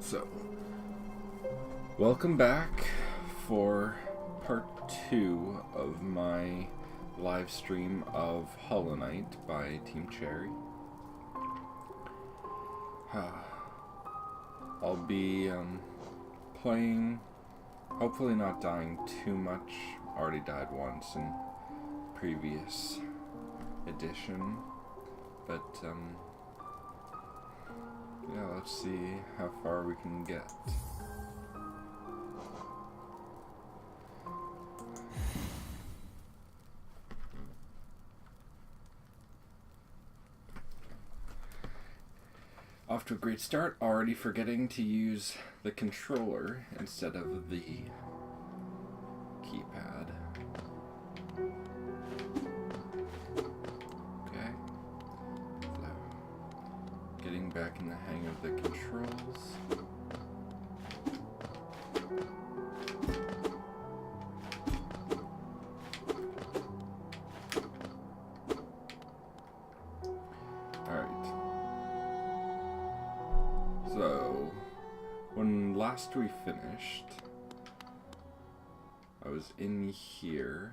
So, welcome back for part 2 of my live stream of Hollow Knight by Team Cherry. I'll be playing, hopefully not dying too much. Already died once in previous edition, but yeah, let's see how far we can get. Off to a great start, already forgetting to use the controller instead of the keypad. Okay, so getting back in the hang of the controls. So, when last we finished, I was in here,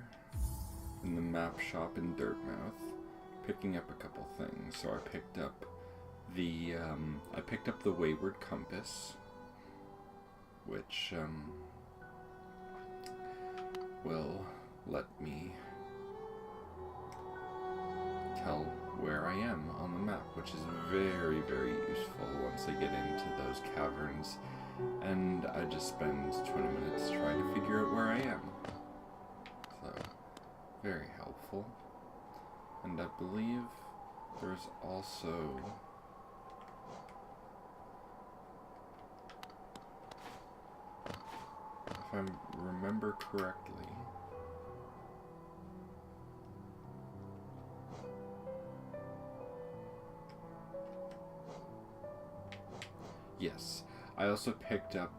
in the map shop in Dirtmouth, picking up a couple things. So I picked up the Wayward Compass, which will let me tell where I am on the map, which is very, very useful once I get into those caverns and I just spend 20 minutes trying to figure out where I am. So, very helpful. And I believe there's also if I remember correctly, yes, I also picked up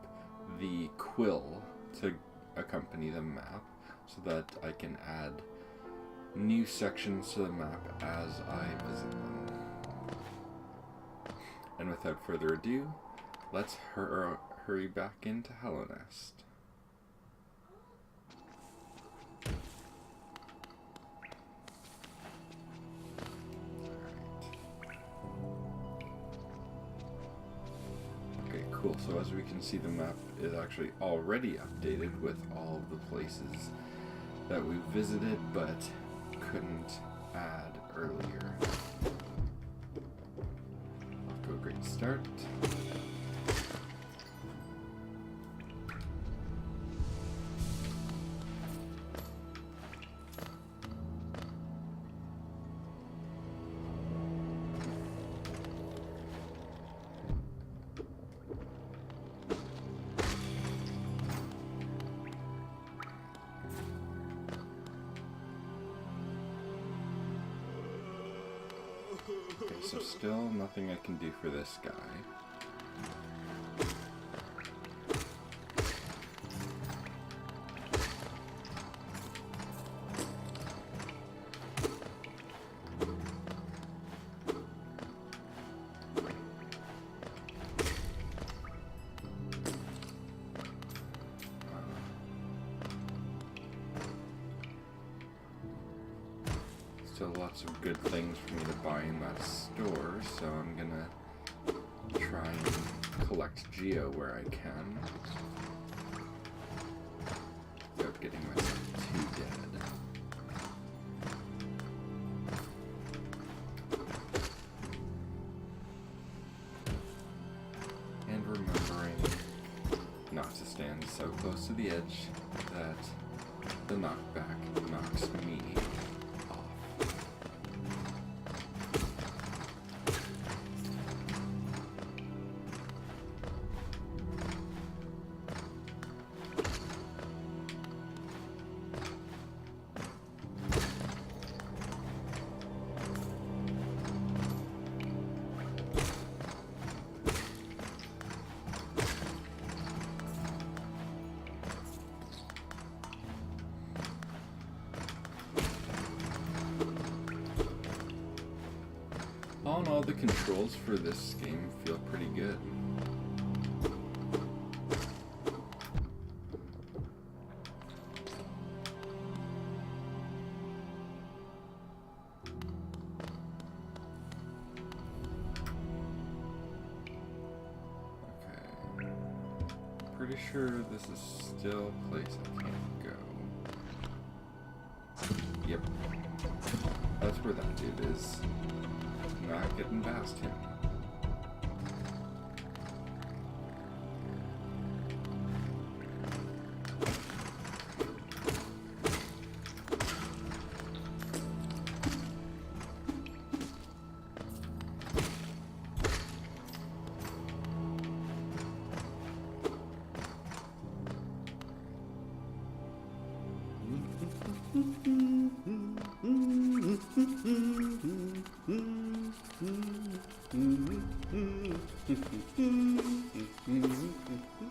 the quill to accompany the map so that I can add new sections to the map as I visit them. And without further ado, let's hurry back into Hallownest. Cool, so as we can see, the map is actually already updated with all of the places that we visited but couldn't add earlier. Off to a great start. Okay, so still nothing I can do for this guy. Still lots of good things for me to buy in that store, so I'm gonna try and collect Geo where I can without getting myself too dead. And remembering not to stand so close to the edge that the knockback knocks me. All in all, the controls for this game feel pretty good. pretty sure this is still a place I can't go. Yep. That's where that dude is. Not getting past him.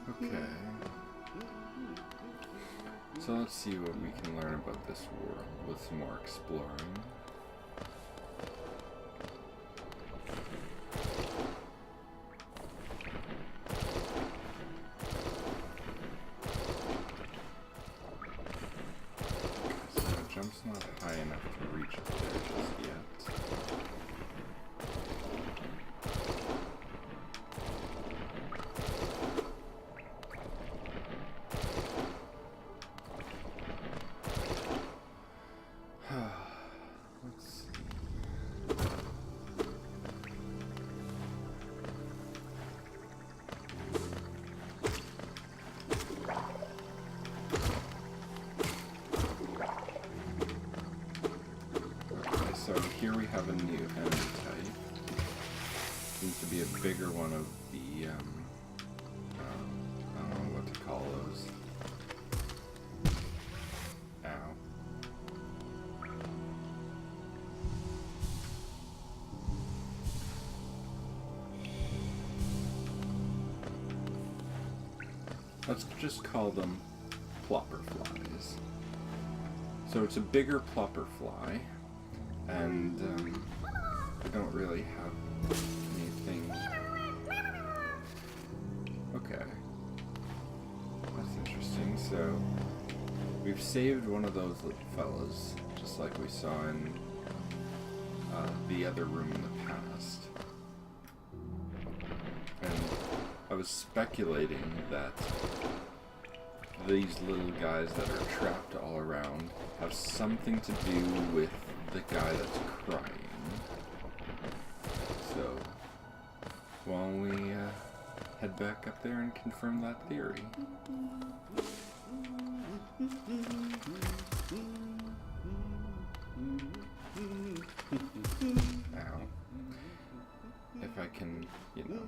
Okay. So let's see what we can learn about this world with some more exploring. So the jump's not high enough to reach up there just yet. So here we have a new enemy type. Seems to be a bigger one of the, I don't know what to call those. Ow. Let's just call them plopper flies. So it's a bigger plopper fly. And I don't really have anything. Okay. That's interesting. So we've saved one of those little fellas, just like we saw in the other room in the past. And I was speculating that these little guys that are trapped all around have something to do with the guy that's crying. So, why don't we head back up there and confirm that theory? Now, if I can, you know,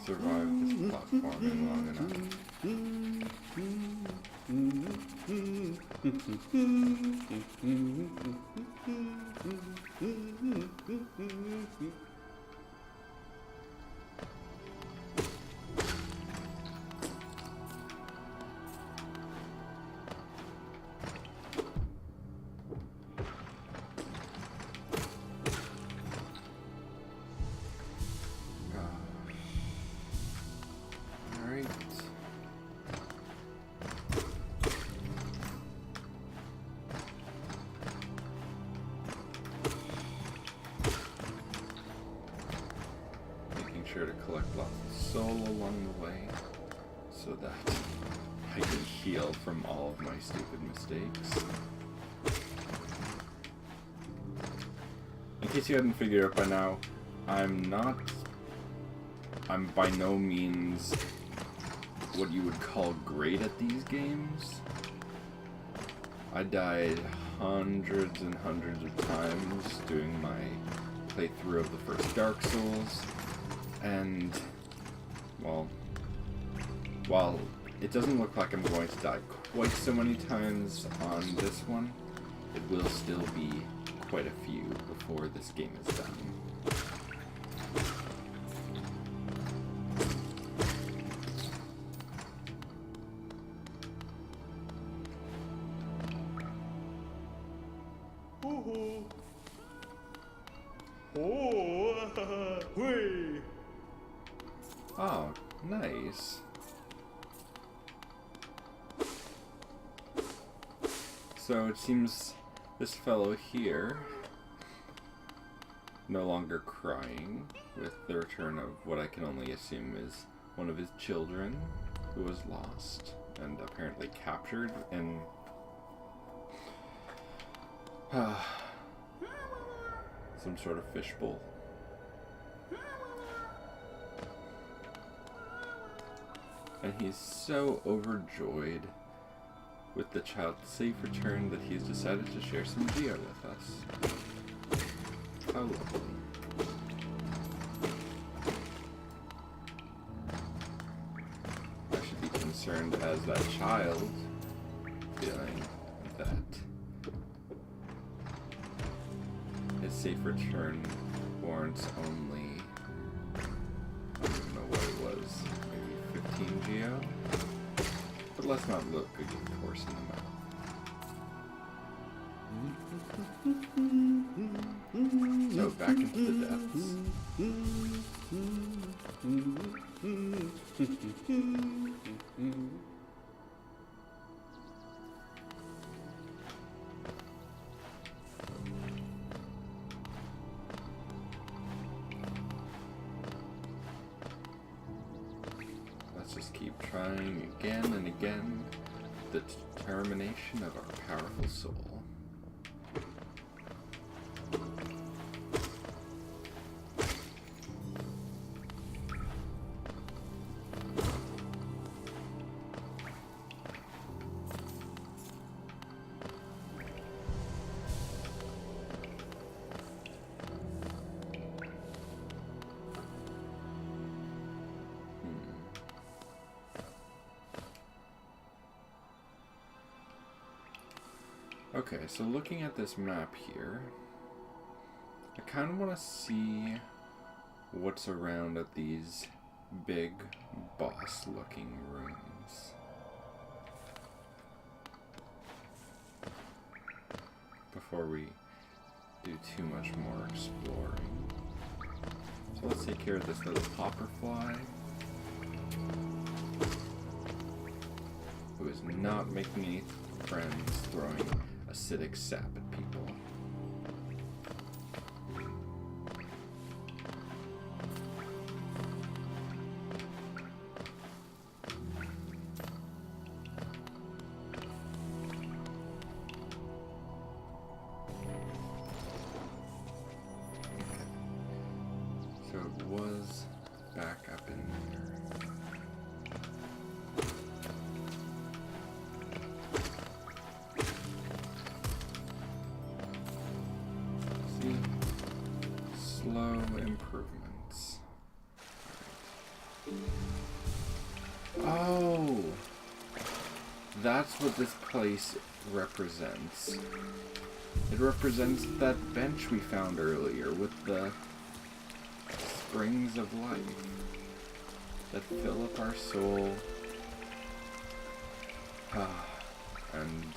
survive this platforming long enough. Sure to collect lots of soul along the way so that I can heal from all of my stupid mistakes. In case you hadn't figured out by now, I'm by no means what you would call great at these games. I died hundreds and hundreds of times doing my playthrough of the first Dark Souls. And, well, while it doesn't look like I'm going to die quite so many times on this one, it will still be quite a few before this game is done. Oh, nice. So it seems this fellow here no longer crying with the return of what I can only assume is one of his children who was lost and apparently captured in some sort of fishbowl. And he's so overjoyed with the child's safe return that he's decided to share some Geo with us. How lovely. I should be concerned as that child, feeling that his safe return warrants only, I don't even know what it was, maybe 15 Geo? But let's not look a good horse in the mouth. So back into the depths. Let's just keep trying again and again. The determination of our powerful soul. Okay, so looking at this map here, I kind of want to see what's around at these big boss-looking rooms. Before we do too much more exploring. So let's take care of this little popperfly, who is not making any friends, throwing acidic sap at people. Okay. So it was back up in there. Slow improvements. Oh! That's what this place represents. It represents that bench we found earlier with the springs of life that fill up our soul. And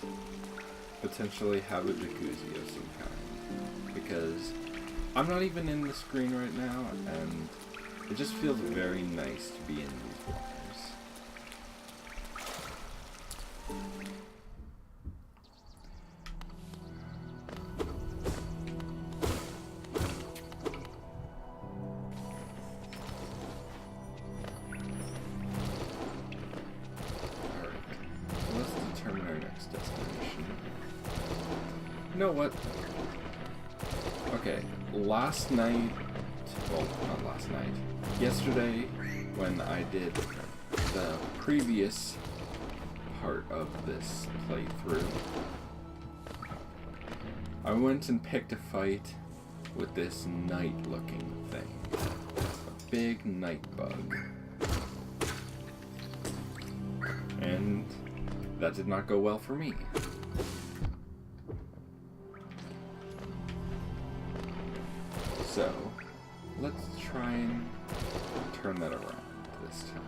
potentially have a jacuzzi of some kind. Because I'm not even in the screen right now, and it just feels very nice to be in these waters. Alright, so let's determine our next destination. You know what? Okay, last night, well, not last night, yesterday, when I did the previous part of this playthrough, I went and picked a fight with this knight-looking thing. A big night bug. And that did not go well for me. So, let's try and turn that around this time.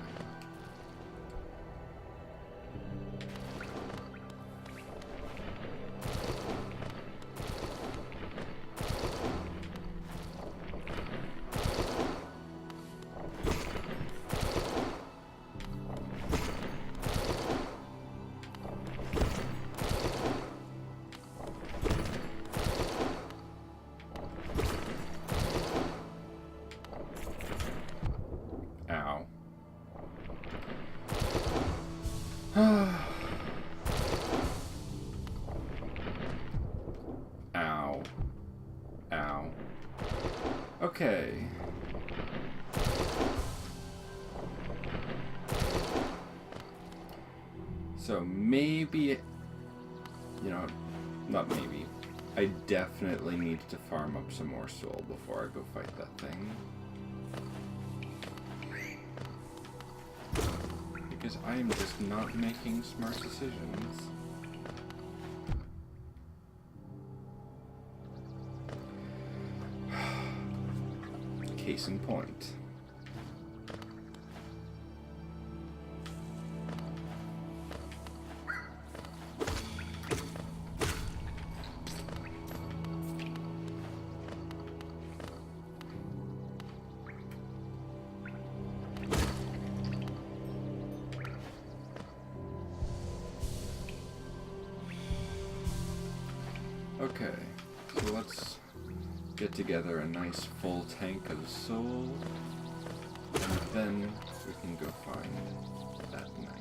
Okay. So maybe, you know, not maybe. I definitely need to farm up some more soul before I go fight that thing. Because I am just not making smart decisions. Case in point. Okay, so let's get together a nice full tank of soul, and then we can go find that knight.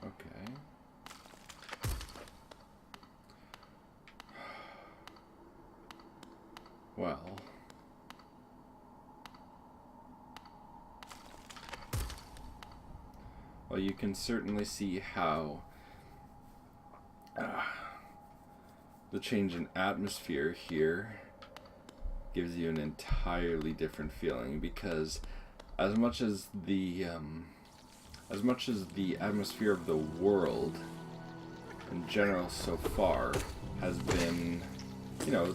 Okay. Well, you can certainly see how the change in atmosphere here gives you an entirely different feeling, because as much as the atmosphere of the world in general so far has been, you know,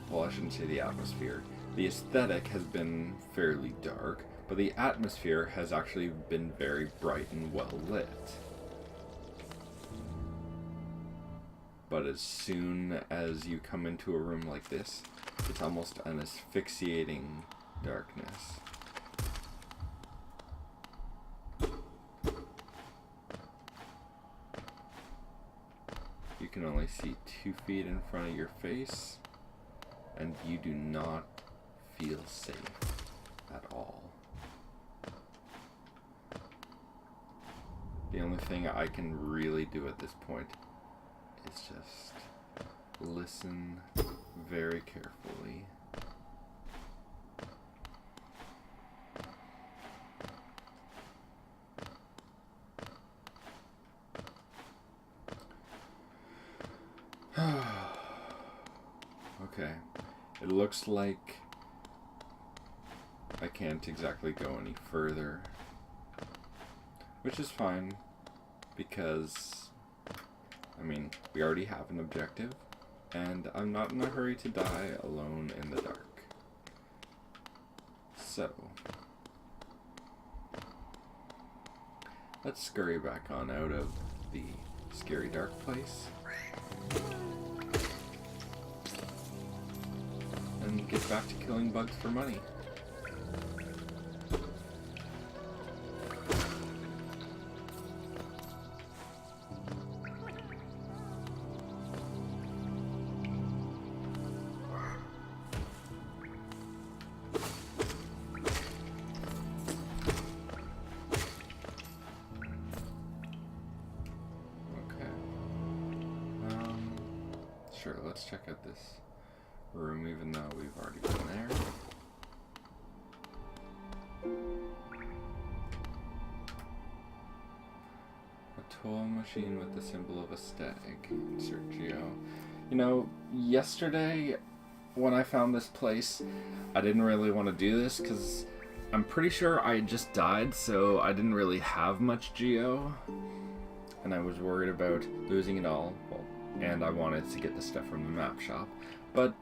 well, I shouldn't say the atmosphere. The aesthetic has been fairly dark, but the atmosphere has actually been very bright and well lit. But as soon as you come into a room like this, it's almost an asphyxiating darkness. You can only see 2 feet in front of your face, and you do not feel safe at all. The only thing I can really do at this point is just listen very carefully. Okay, it looks like I can't exactly go any further, which is fine, because, I mean, we already have an objective, and I'm not in a hurry to die alone in the dark. So, let's scurry back on out of the scary dark place and get back to killing bugs for money. Sure, let's check out this room, even though we've already been there. A toll machine with the symbol of a stag. Insert geo. You know, yesterday when I found this place, I didn't really want to do this because I'm pretty sure I just died, so I didn't really have much geo. And I was worried about losing it all. Well, and I wanted to get the stuff from the map shop, but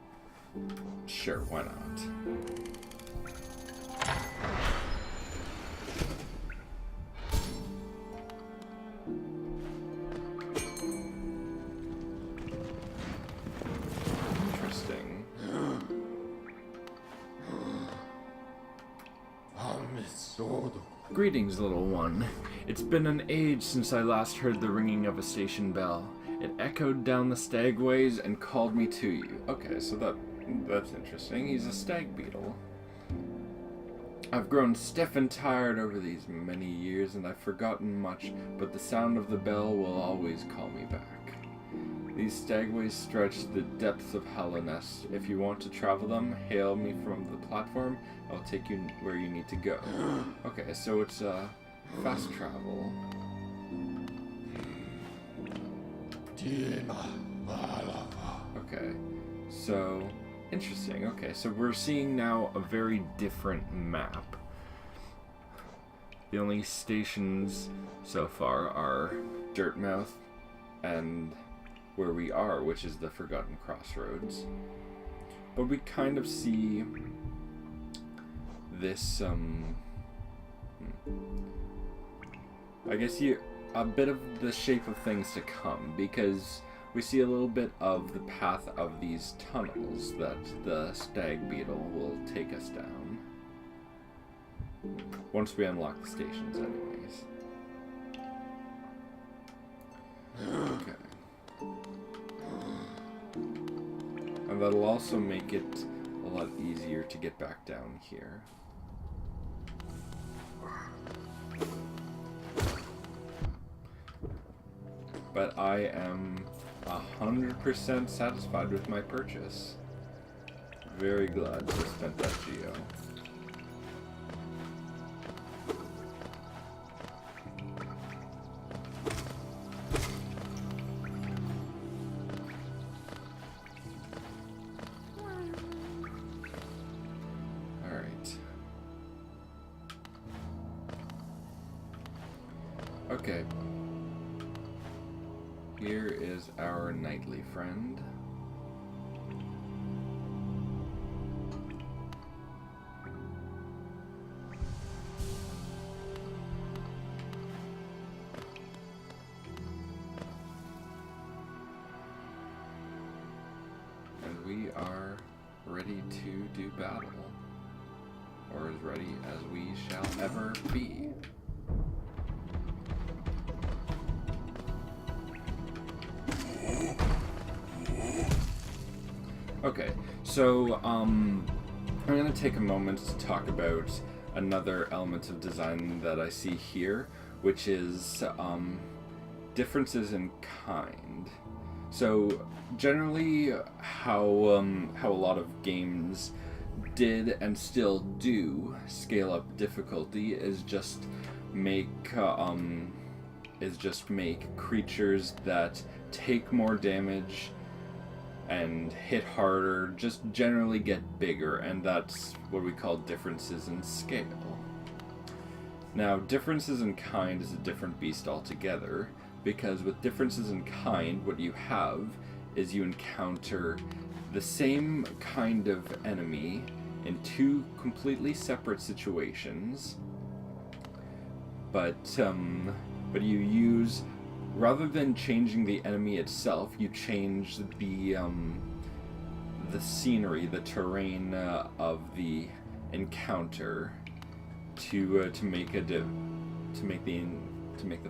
sure, why not? Interesting. Greetings, little one. It's been an age since I last heard the ringing of a station bell. It echoed down the stagways and called me to you. Okay, so that's interesting. He's a stag beetle. I've grown stiff and tired over these many years, and I've forgotten much, but the sound of the bell will always call me back. These stagways stretch to the depths of Helleness. If you want to travel them, hail me from the platform. I'll take you where you need to go. Okay, so it's fast travel. Okay, so interesting. Okay, so we're seeing now a very different map. The only stations so far are Dirtmouth and where we are, which is the Forgotten Crossroads. But we kind of see this, I guess a bit of the shape of things to come, because we see a little bit of the path of these tunnels that the stag beetle will take us down. Once we unlock the stations, anyways. Okay. And that'll also make it a lot easier to get back down here. But I am 100% satisfied with my purchase. Very glad to have spent that geo. Alright. Okay. Here is our knightly friend. And we are ready to do battle. Or as ready as we shall ever be. Okay, so I'm going to take a moment to talk about another element of design that I see here, which is differences in kind. So generally, how a lot of games did and still do scale up difficulty is just make creatures that take more damage and hit harder, just generally get bigger, and that's what we call differences in scale. Now, differences in kind is a different beast altogether, because with differences in kind, what you have is you encounter the same kind of enemy in two completely separate situations, but you use, rather than changing the enemy itself, you change the scenery, the terrain of the encounter to make the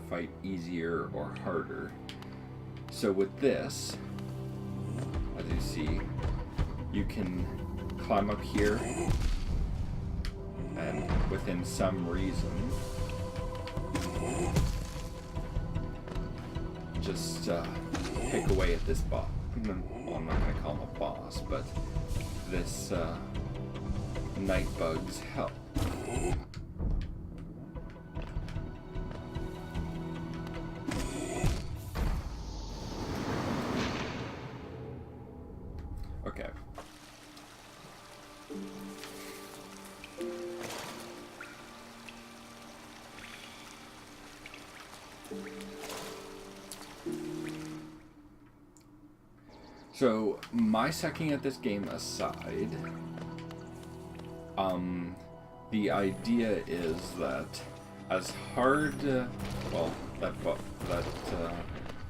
fight easier or harder. So with this, as you see, you can climb up here, and within some reason, just pick away at this boss. Well, I'm not going to call him a boss, but this night bug's help. Okay. So, my sucking at this game aside, the idea is that as hard, well, that bug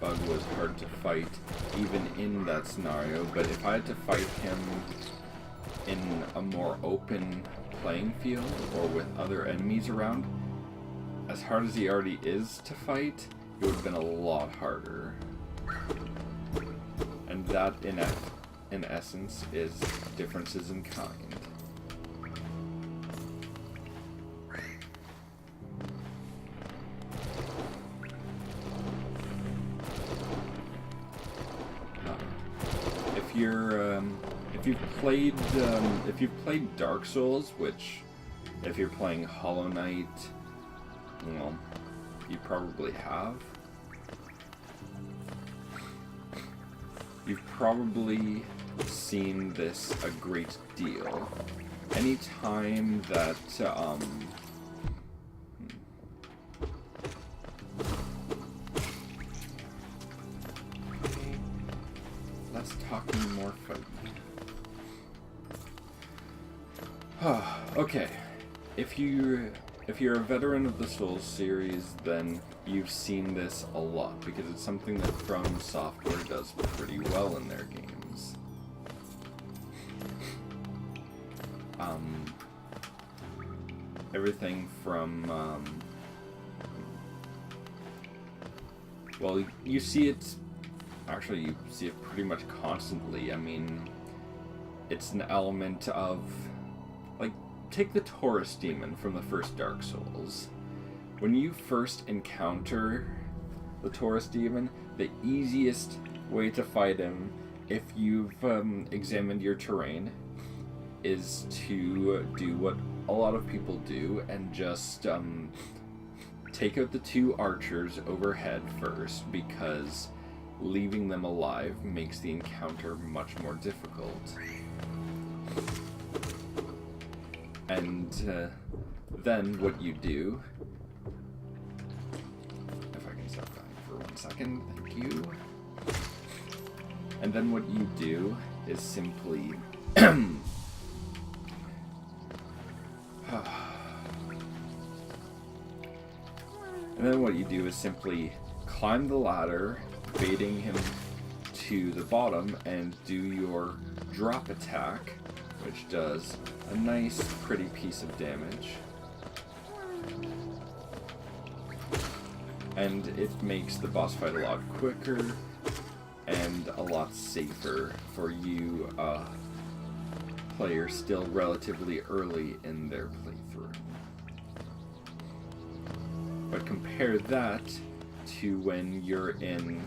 was hard to fight even in that scenario, but if I had to fight him in a more open playing field or with other enemies around, as hard as he already is to fight, it would have been a lot harder. And that, in essence, is differences in kind. If you've played Dark Souls, which, if you're playing Hollow Knight, well, you probably have. You've probably seen this a great deal. Anytime that, less talking, more fighting. Okay, if you're a veteran of the Souls series, then you've seen this a lot, because it's something that From Software does pretty well in their games. Everything from, well, you see it, actually you see it pretty much constantly. I mean, it's an element of, like, take the Taurus demon from the first Dark Souls. When you first encounter the Taurus demon, the easiest way to fight him, if you've examined your terrain, is to do what a lot of people do and just take out the two archers overhead first, because leaving them alive makes the encounter much more difficult. And then what you do, if I can stop dying for 1 second, thank you. And then what you do is simply climb the ladder, baiting him to the bottom, and do your drop attack, which does a nice, pretty piece of damage. And it makes the boss fight a lot quicker and a lot safer for you, players still relatively early in their playthrough. But compare that to when you're in,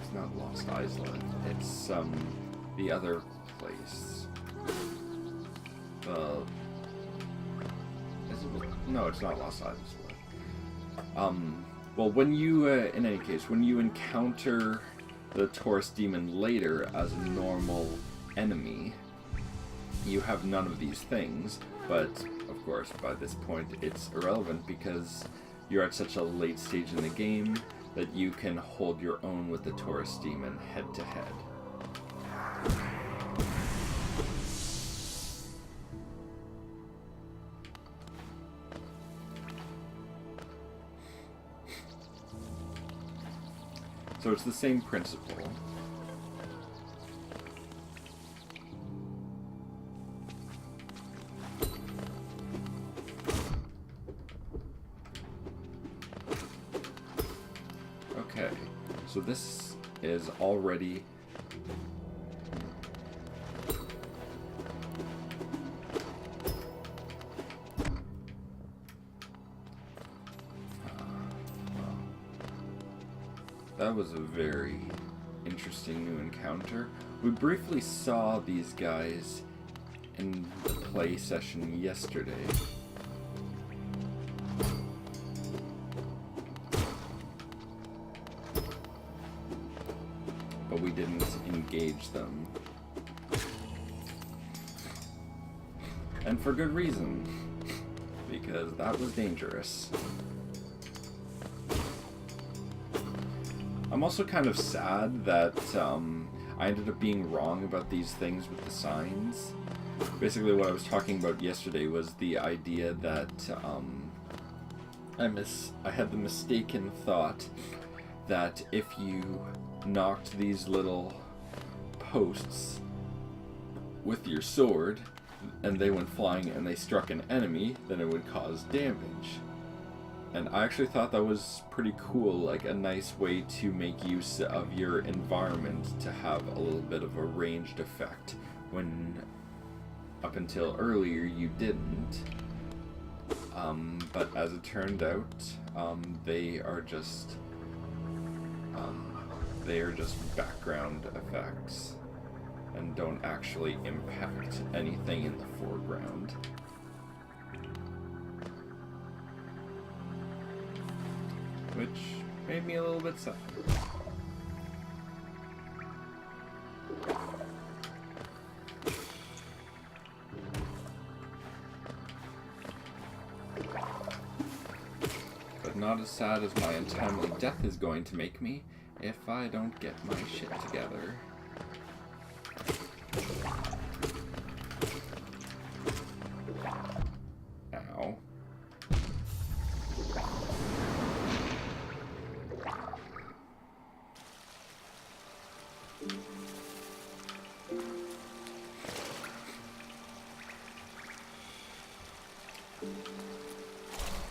it's not Lost Island, it's the other place. No, it's not Lost Island. Well, when you, in any case, when you encounter the Taurus demon later as a normal enemy, you have none of these things, but of course by this point it's irrelevant because you're at such a late stage in the game that you can hold your own with the Taurus demon head to head. So it's the same principle. Okay, so this is already that was a very interesting new encounter. We briefly saw these guys in the play session yesterday. But we didn't engage them. And for good reason, because that was dangerous. I'm also kind of sad that I ended up being wrong about these things with the signs. Basically what I was talking about yesterday was the idea that I had the mistaken thought that if you knocked these little posts with your sword, and they went flying and they struck an enemy, then it would cause damage. And I actually thought that was pretty cool, like a nice way to make use of your environment to have a little bit of a ranged effect when up until earlier you didn't. But as it turned out, they are just background effects and don't actually impact anything in the foreground. Which made me a little bit sad. But not as sad as my untimely death is going to make me if I don't get my shit together. Ow.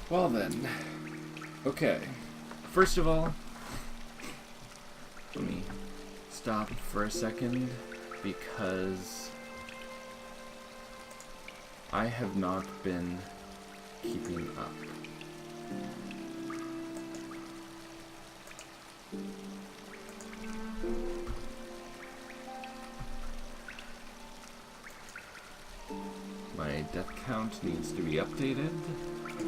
Well then, okay, first of all, let me stop for a second because I have not been keeping up. My death count needs to be updated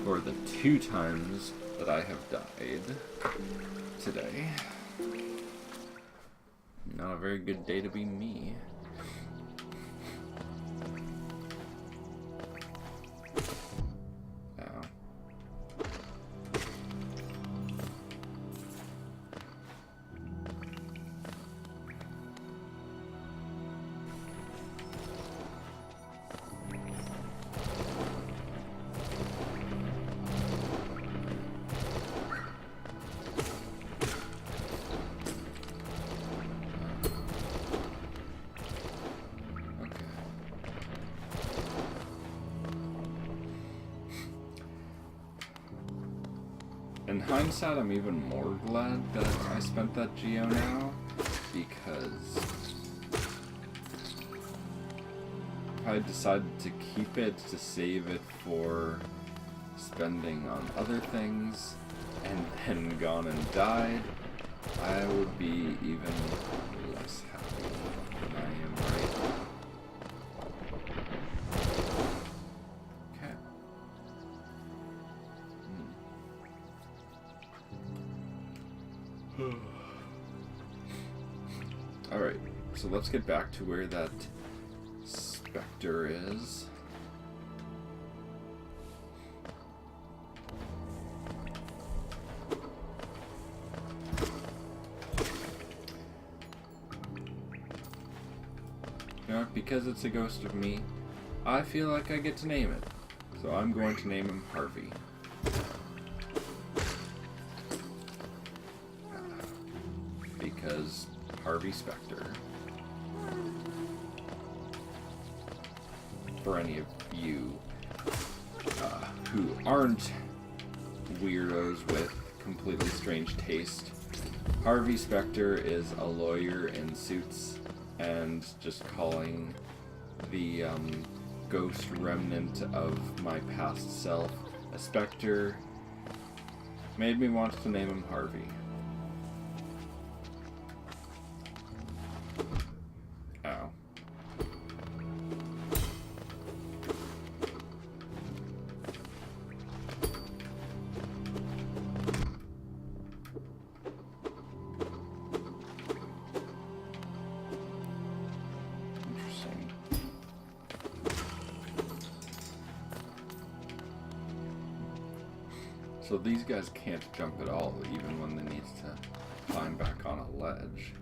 for the 2 times that I have died today. Not a very good day to be me. Ow. In hindsight, I'm even more glad that I spent that geo now, because if I decided to keep it, to save it for spending on other things, and then gone and died, I would be even less happy than I am right now. Alright, so let's get back to where that specter is. You know, because it's a ghost of me, I feel like I get to name it. So I'm going to name him Harvey. Because Harvey Specter. For any of you who aren't weirdos with completely strange taste, Harvey Specter is a lawyer in suits, and just calling the ghost remnant of my past self a specter made me want to name him Harvey. Ow. Interesting. So these guys can't jump at all, even when they need to climb back on a ledge.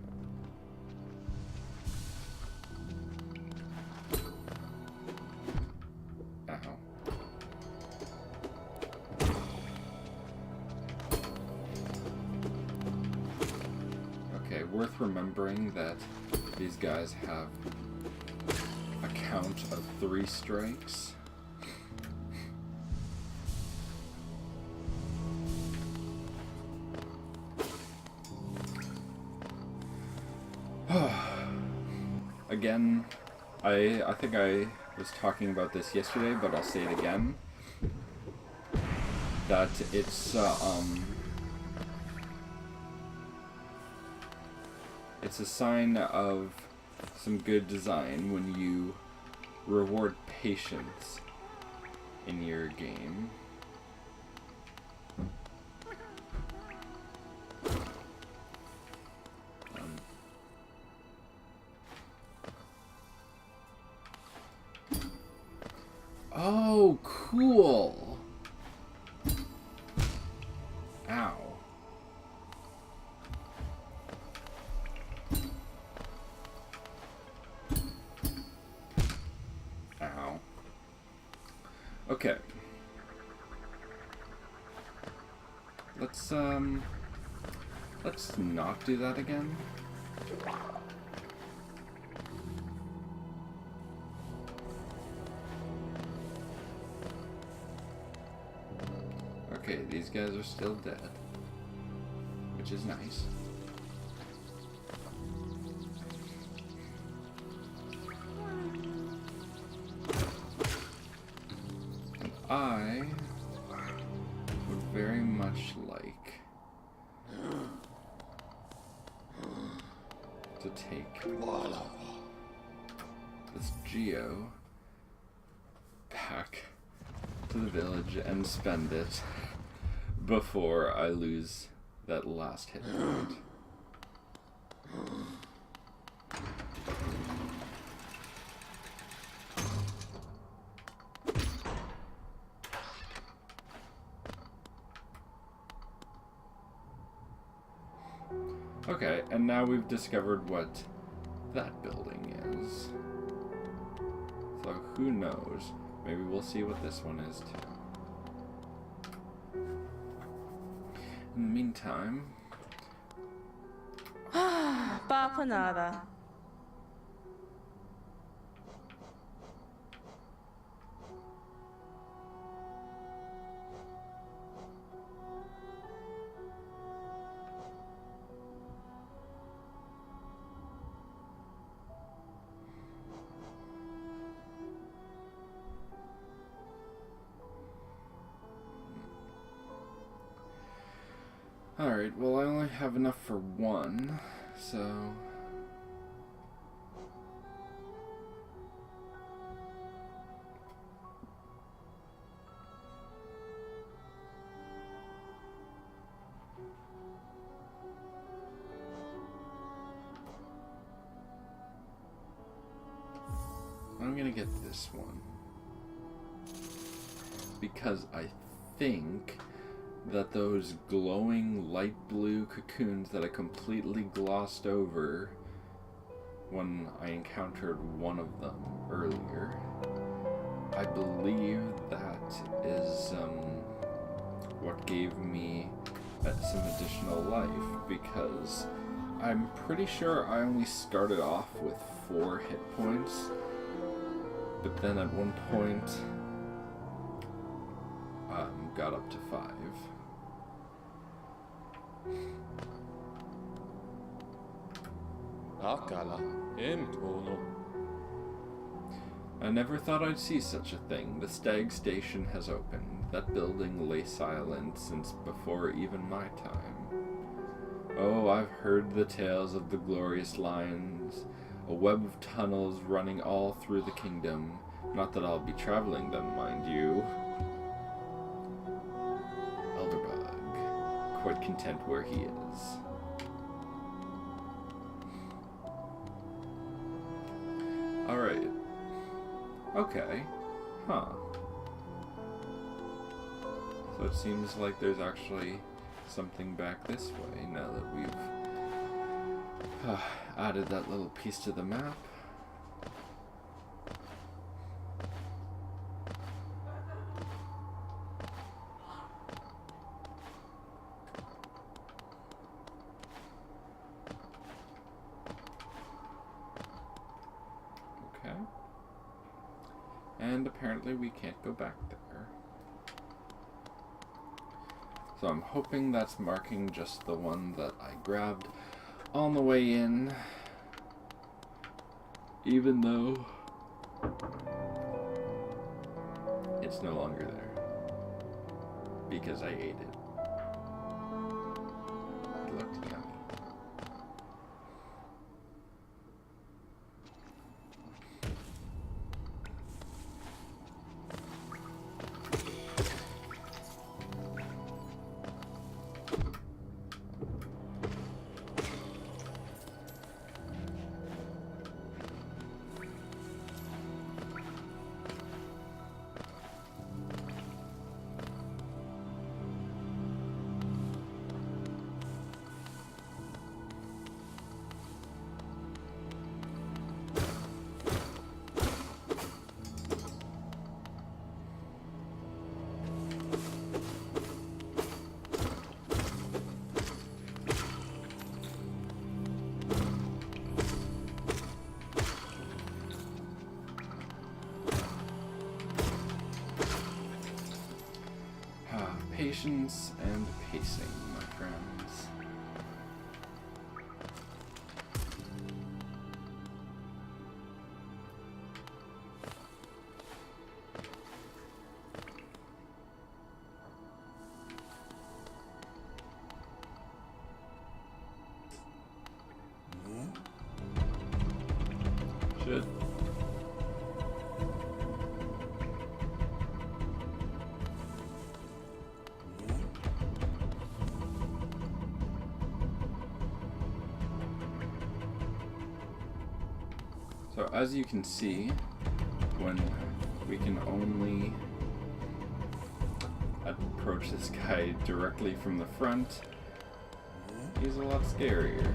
Worth remembering that these guys have a count of 3 strikes. Again, I think I was talking about this yesterday, but I'll say it again. That it's a sign of some good design when you reward patience in your game. Oh, cool! Ow. Ow. Okay. Let's not do that again. Okay, these guys are still dead, which is nice. And I would very much like to take this Geo back to the village and spend it before I lose that last hit point. Okay, and now we've discovered what that building is. So who knows? Maybe we'll see what this one is too. In the meantime... Papa nada. Alright, well I only have enough for one, so... I'm gonna get this one. Because I think that those glowing light blue cocoons that I completely glossed over when I encountered one of them earlier, I believe that is what gave me some additional life, because I'm pretty sure I only started off with 4 hit points, but then at one point got up to 5. I never thought I'd see such a thing. The Stag Station has opened. That building lay silent since before even my time. Oh, I've heard the tales of the glorious lines, a web of tunnels running all through the kingdom. Not that I'll be traveling them, mind you. Elderbug, quite content where he is. Alright. Okay. Huh. So it seems like there's actually something back this way now that we've added that little piece to the map. Okay. And apparently we can't go back there. So I'm hoping that's marking just the one that I grabbed on the way in. Even though it's no longer there. Because I ate it. It looked yummy. Patience and pacing, my friends. Should. So as you can see, when we can only approach this guy directly from the front, he's a lot scarier.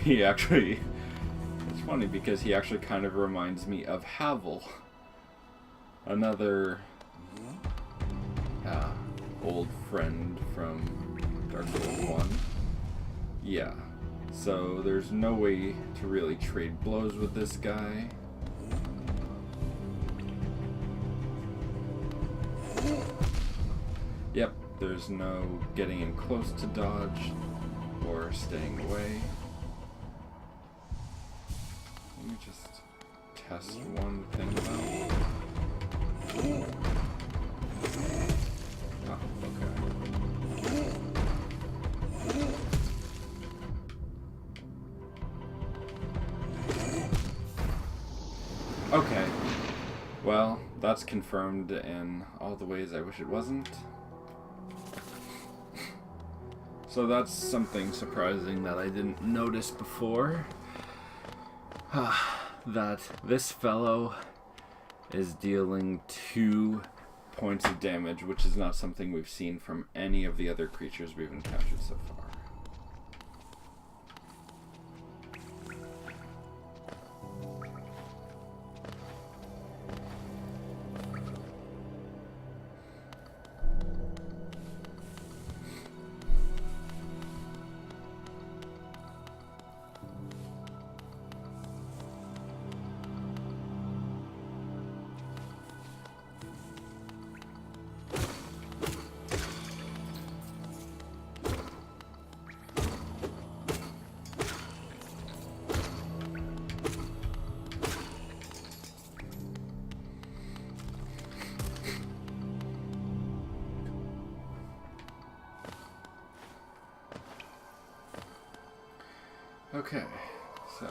He actually, it's funny because he actually kind of reminds me of Havel, another old friend from Dark Souls 1. Yeah. So there's no way to really trade blows with this guy. Yep, there's no getting in close to dodge or staying away. Let me just test one thing out. Oh, okay. Okay, well, that's confirmed in all the ways I wish it wasn't. So that's something surprising that I didn't notice before. That this fellow is dealing 2 points of damage, which is not something we've seen from any of the other creatures we've encountered so far. Okay, so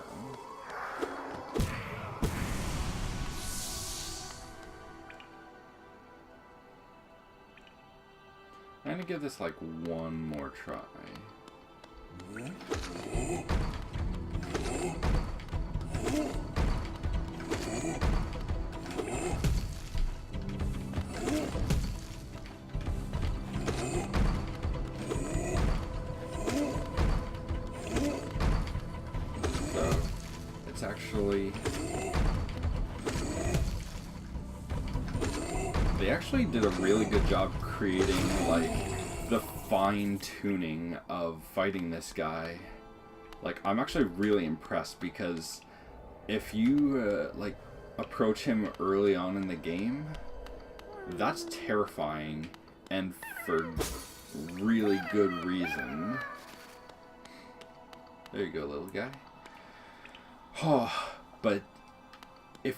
I'm gonna give this like one more try. Actually, they actually did a really good job creating like the fine-tuning of fighting this guy. Like, I'm actually really impressed because if you like approach him early on in the game, that's terrifying, and for really good reason. There you go, little guy. Oh, but it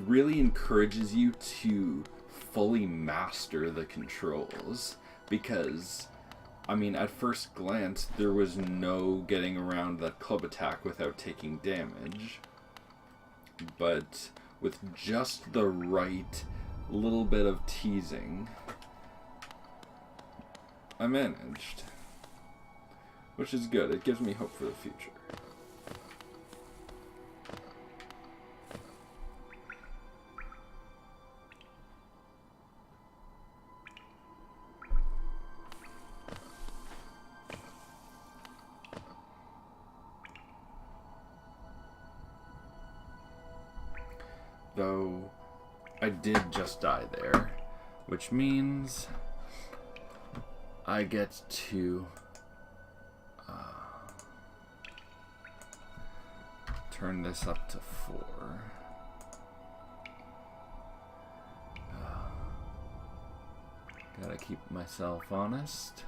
really encourages you to fully master the controls, because I mean, at first glance, there was no getting around that club attack without taking damage. But with just the right little bit of teasing, I managed. Which is good. It gives me hope for the future. Though I did just die there, which means I get to turn this up to 4. Gotta keep myself honest.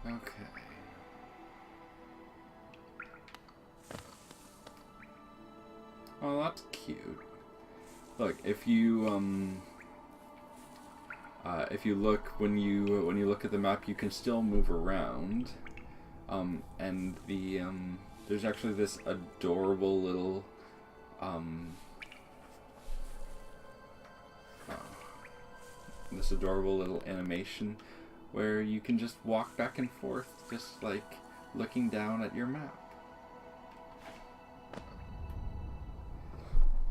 Okay. Oh, that's cute. Look, if you look when you look at the map, you can still move around. And there's actually this adorable little animation where you can just walk back and forth, just like looking down at your map.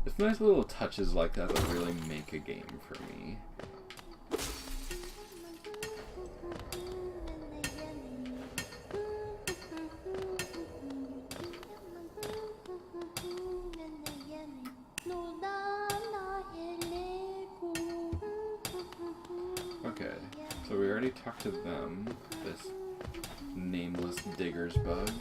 It's nice little touches like that that really make a game for me. Okay, so we already talked to them, this nameless digger's bug.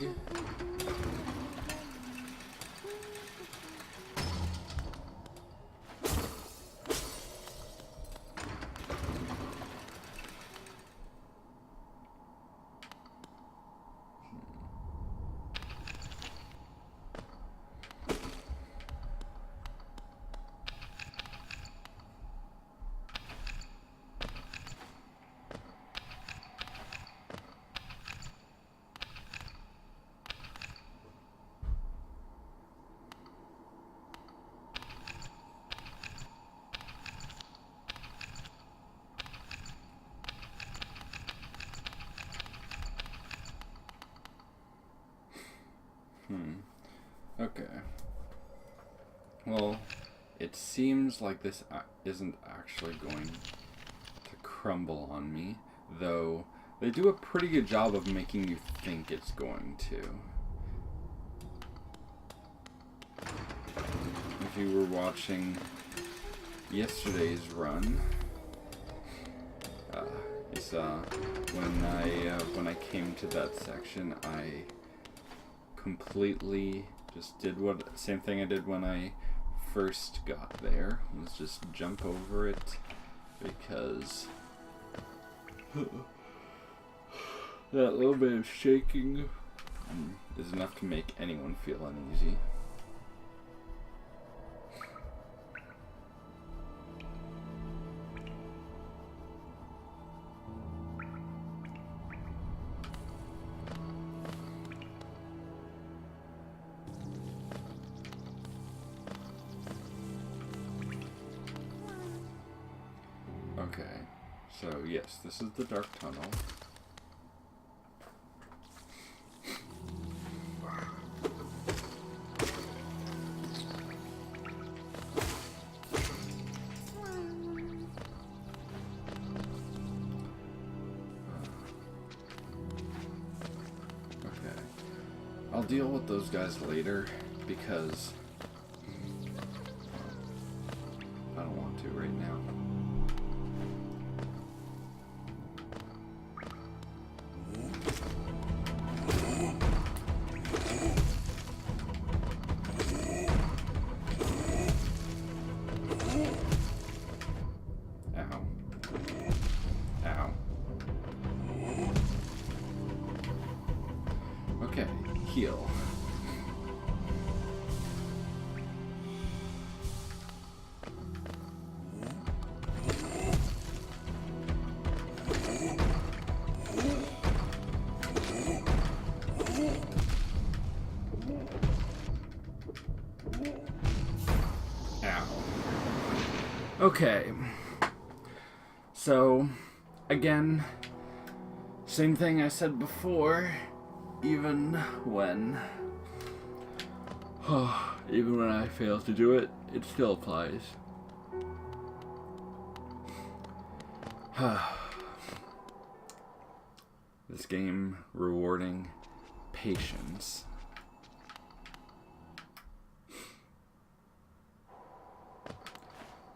Okay. Well, it seems like this isn't actually going to crumble on me, though they do a pretty good job of making you think it's going to. If you were watching yesterday's run, you saw when I came to that section, I completely just did same thing I did when I first got there. Let's just jump over it, because that little bit of shaking is enough to make anyone feel uneasy. Okay. So, yes, this is the dark tunnel. Okay. I'll deal with those guys later because I don't want to right now. Ow. Ow. Okay, heal. Okay, so again, same thing I said before, even when I fail to do it, it still applies. This game rewarding patience.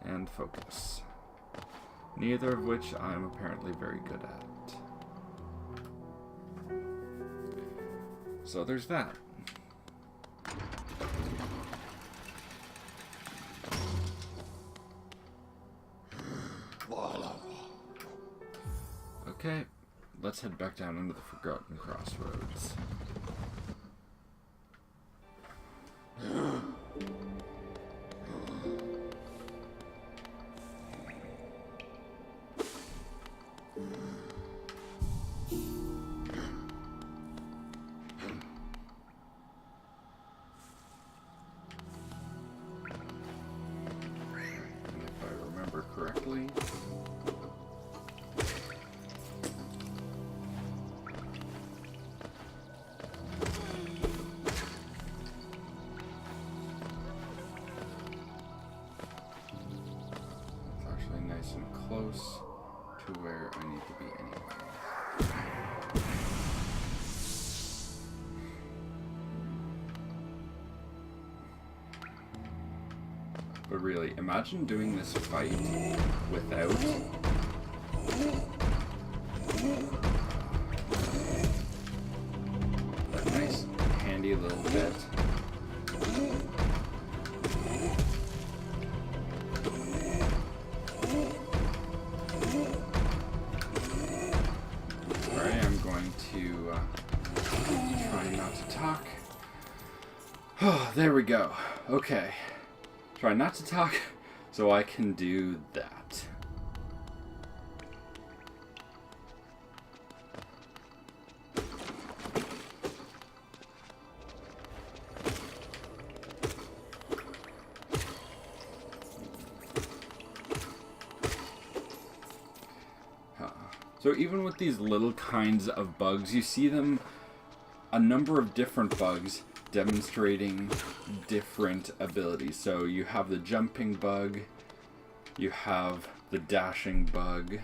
And focus. Neither of which I'm apparently very good at. So there's that. Okay, let's head back down into the Forgotten Crossroads. Correctly. It's actually nice and close to where I need to be anyway. But really, imagine doing this fight without that nice, handy little bit. Alright, I'm going to try not to talk. Oh, there we go. Okay. Try not to talk so I can do that. So even with these little kinds of bugs, you see them, a number of different bugs demonstrating different abilities. So you have the jumping bug, you have the dashing bug,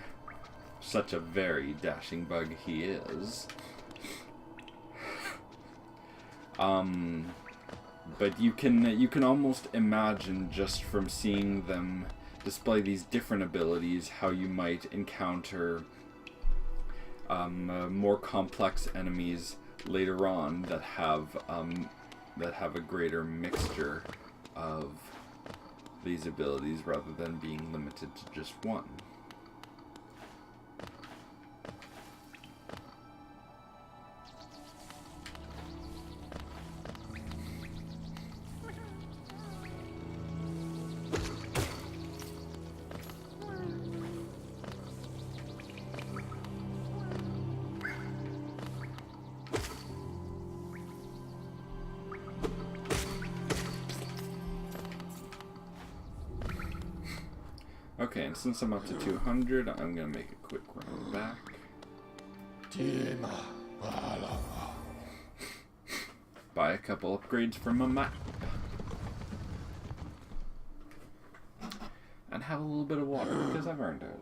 such a very dashing bug he is. But you can almost imagine just from seeing them display these different abilities how you might encounter more complex enemies later on that have a greater mixture of these abilities rather than being limited to just one. Okay, and since I'm up to 200, I'm gonna make a quick run back. Buy a couple upgrades from a map. And have a little bit of water, because I've earned it.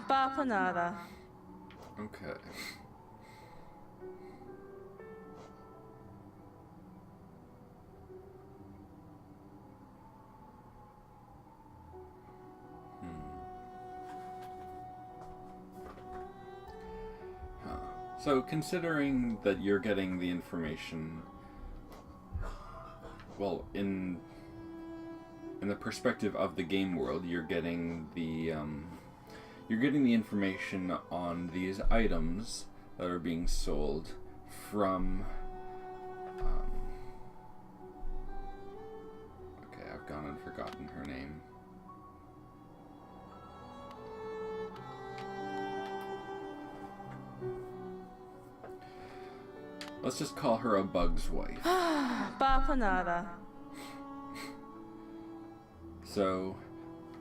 Papa nada. Okay. So, considering that you're getting the information, well, in the perspective of the game world, you're getting the information on these items that are being sold from. Okay, I've gone and forgotten her name. Let's just call her a bug's wife. Papa nada. So,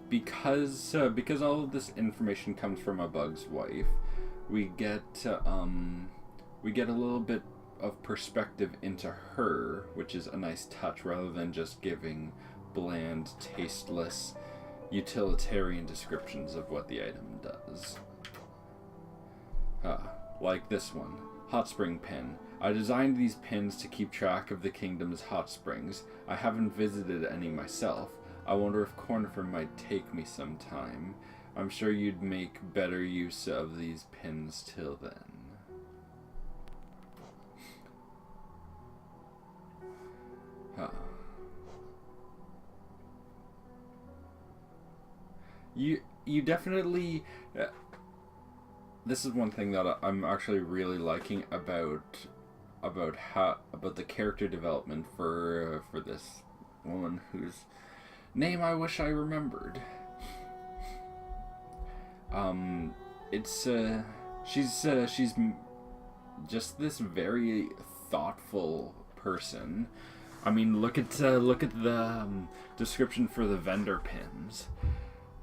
because all of this information comes from a bug's wife, we get a little bit of perspective into her, which is a nice touch, rather than just giving bland, tasteless, utilitarian descriptions of what the item does. Like this one. Hot spring pin. I designed these pins to keep track of the kingdom's hot springs. I haven't visited any myself. I wonder if Cornifer might take me sometime. I'm sure you'd make better use of these pins till then. You definitely... this is one thing that I'm actually really liking about the character development for this woman whose name I wish I remembered. She's just this very thoughtful person. I mean, look at the description for the vendor pins.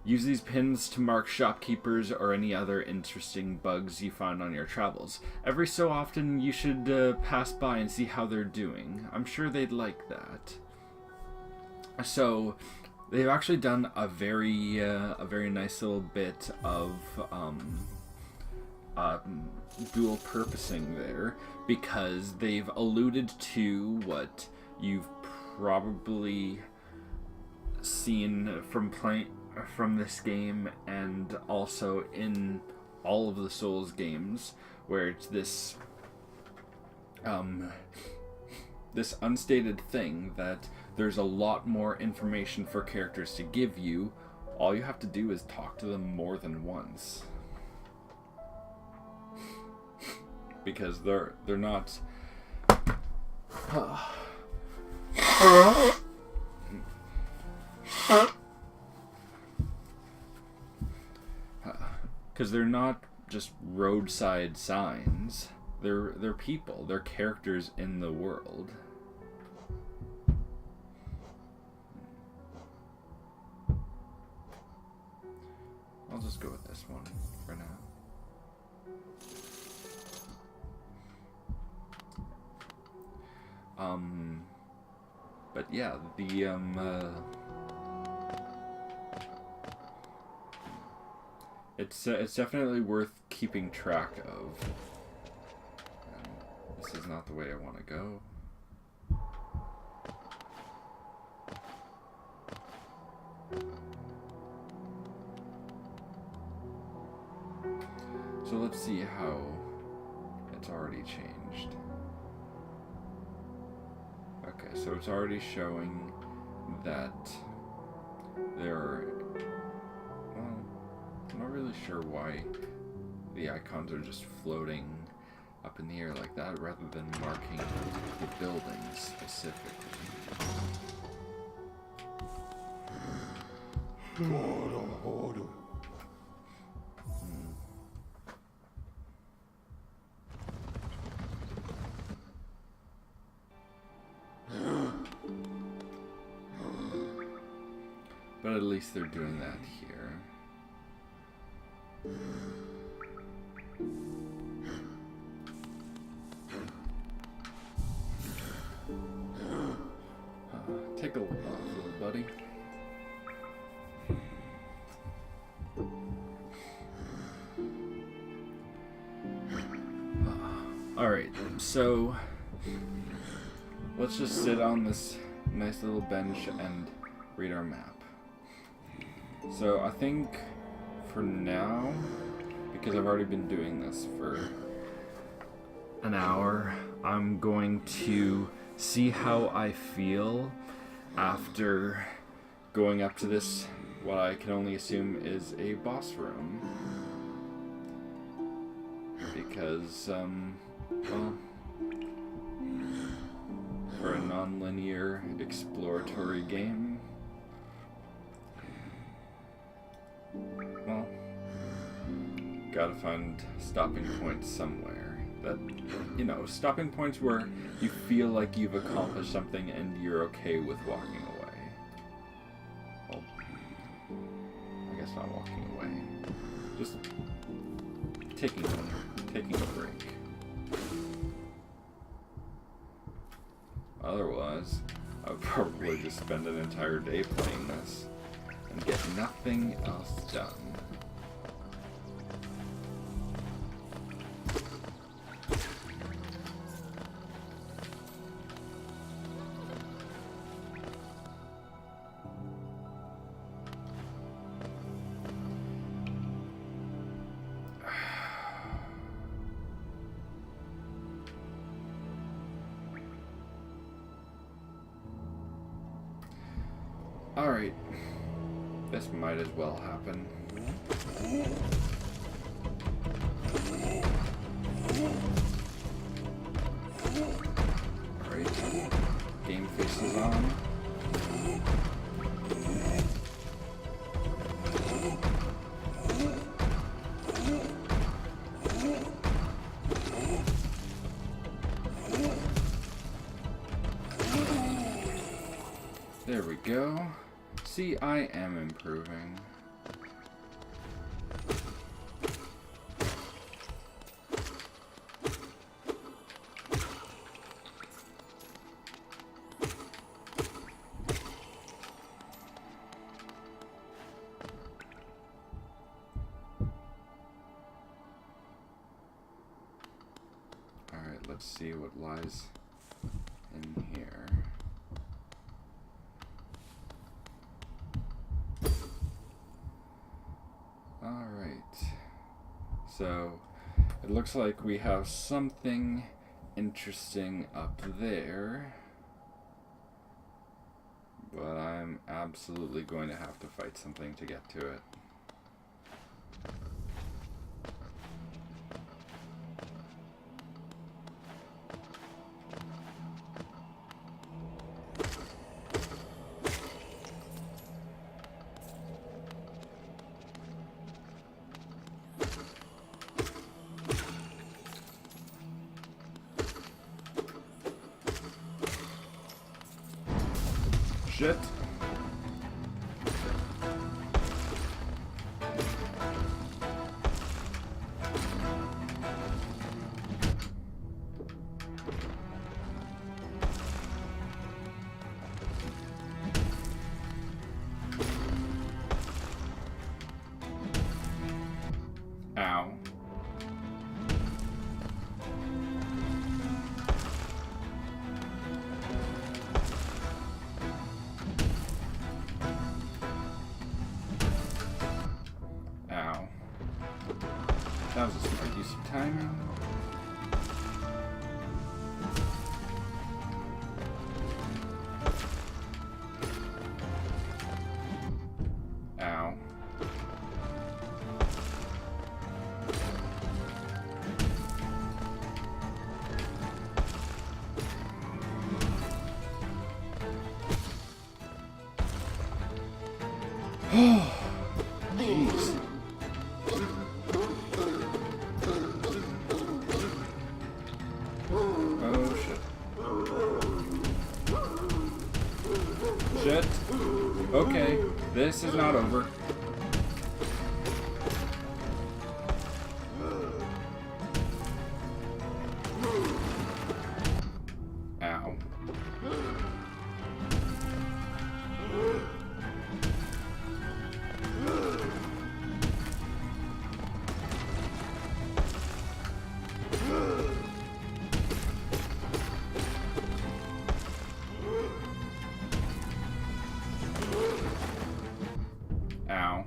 Use these pins to mark shopkeepers or any other interesting bugs you find on your travels. Every so often, you should pass by and see how they're doing. I'm sure they'd like that. So, they've actually done a very nice little bit of dual purposing there, because they've alluded to what you've probably seen from this game, and also in all of the Souls games, where it's this this unstated thing that there's a lot more information for characters to give you. All you have to do is talk to them more than once, because they're not because they're not just roadside signs. They're people. They're characters in the world. I'll just go with this one for now. But yeah, it's definitely worth keeping track of. And this is not the way I want to go. So let's see how it's already changed. Okay, so it's already showing that there are... Well, I'm not really sure why the icons are just floating up in the air like that rather than marking the buildings specifically. But at least they're doing that here. Take a look off, little buddy. Alright, so let's just sit on this nice little bench and read our map. So I think for now, because I've already been doing this for an hour, I'm going to see how I feel after going up to this, what I can only assume is a boss room. Because, well, for a non-linear exploratory game, well, gotta find stopping points somewhere. That, you know, stopping points where you feel like you've accomplished something and you're okay with walking away. Well, I guess not walking away. Just taking a break. Otherwise, I would probably just spend an entire day playing this and get nothing else done. Alright, this might as well happen. Alright, game faces on. There we go. See, I am improving. Alright, let's see what lies in here. So, it looks like we have something interesting up there, but I'm absolutely going to have to fight something to get to it. Shit. Ow. That was a smart use of timing. Ow. this is not over. Ow. Ow.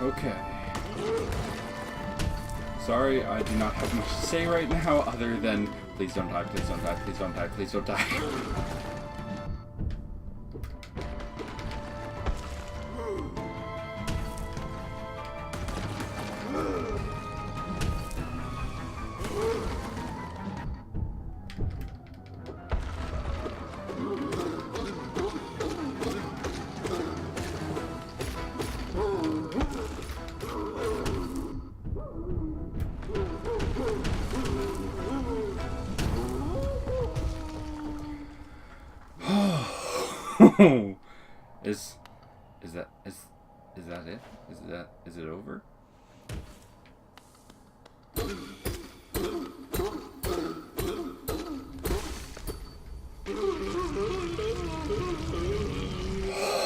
Okay. Sorry, I do not have much to say right now other than please don't die, please don't die, please don't die, please don't die. Is that it? Is it over?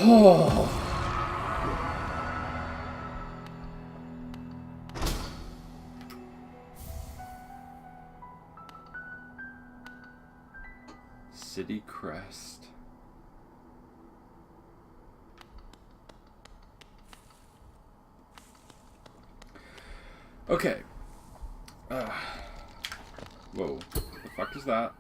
Oh. City crest. Okay. Whoa. The fuck is that?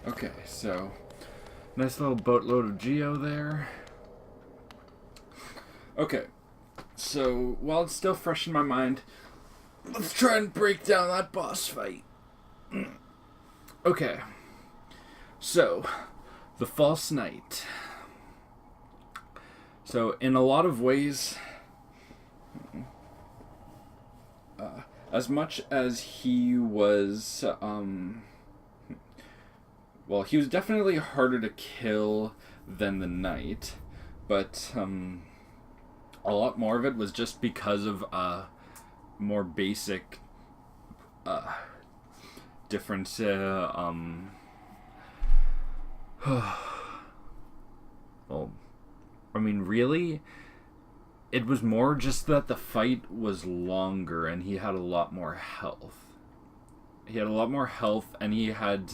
Okay, so nice little boatload of geo there. Okay, so while it's still fresh in my mind, let's try and break down that boss fight. Okay, so the False Knight. So in a lot of ways, as much as he was, well, he was definitely harder to kill than the Knight, but a lot more of it was just because of more basic difference. Well, I mean, really, it was more just that the fight was longer and he had a lot more health. He had a lot more health, and he had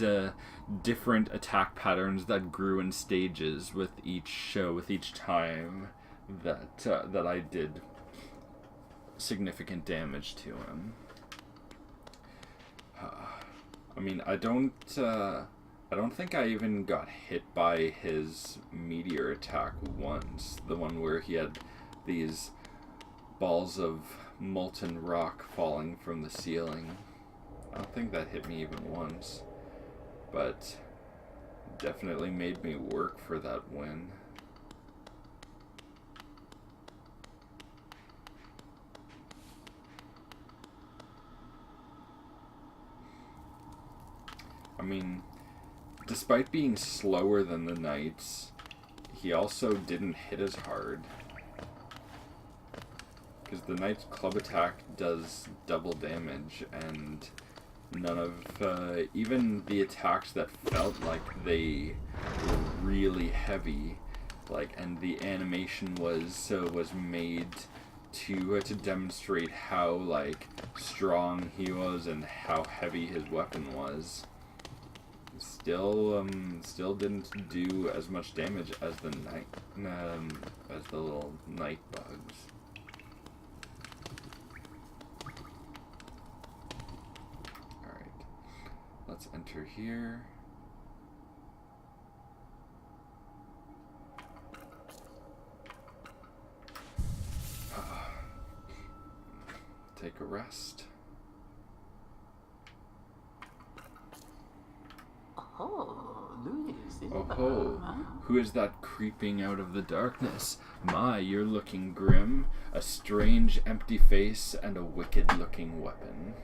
different attack patterns that grew in stages with each time that I did significant damage to him. I mean, I don't think I even got hit by his meteor attack once. The one where he had these balls of molten rock falling from the ceiling. I don't think that hit me even once, but definitely made me work for that win. I mean, despite being slower than the Knights, he also didn't hit as hard. Because the Knight's club attack does double damage, and none of, even the attacks that felt like they were really heavy, like, and the animation was made to demonstrate how like strong he was and how heavy his weapon was. Still didn't do as much damage as the little night bugs. All right, let's enter here. Take a rest. Oh, who is that creeping out of the darkness? My, you're looking grim. A strange, empty face and a wicked-looking weapon.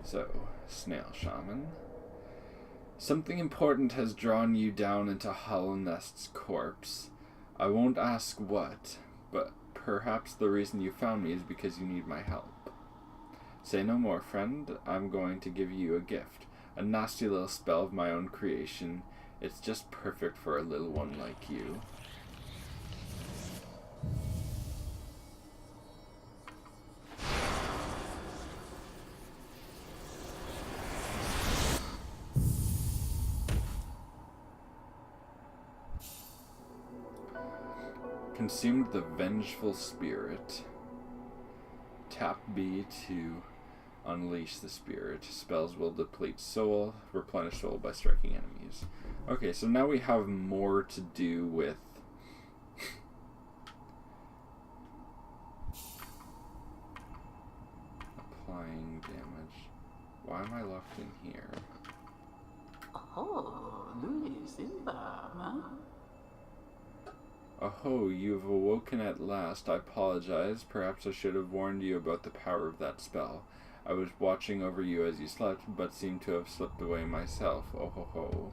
So, Snail Shaman. Something important has drawn you down into Hollow Nest's corpse. I won't ask what, but perhaps the reason you found me is because you need my help. Say no more, friend. I'm going to give you a gift. A nasty little spell of my own creation. It's just perfect for a little one like you. Consumed the vengeful spirit. Tap B to unleash the spirit. Spells will deplete soul, replenish soul by striking enemies. Okay, so now we have more to do with applying damage. Why am I locked in here? Oh, you've awoken at last. I apologize. Perhaps I should have warned you about the power of that spell. I was watching over you as you slept, but seemed to have slipped away myself. Oh ho ho.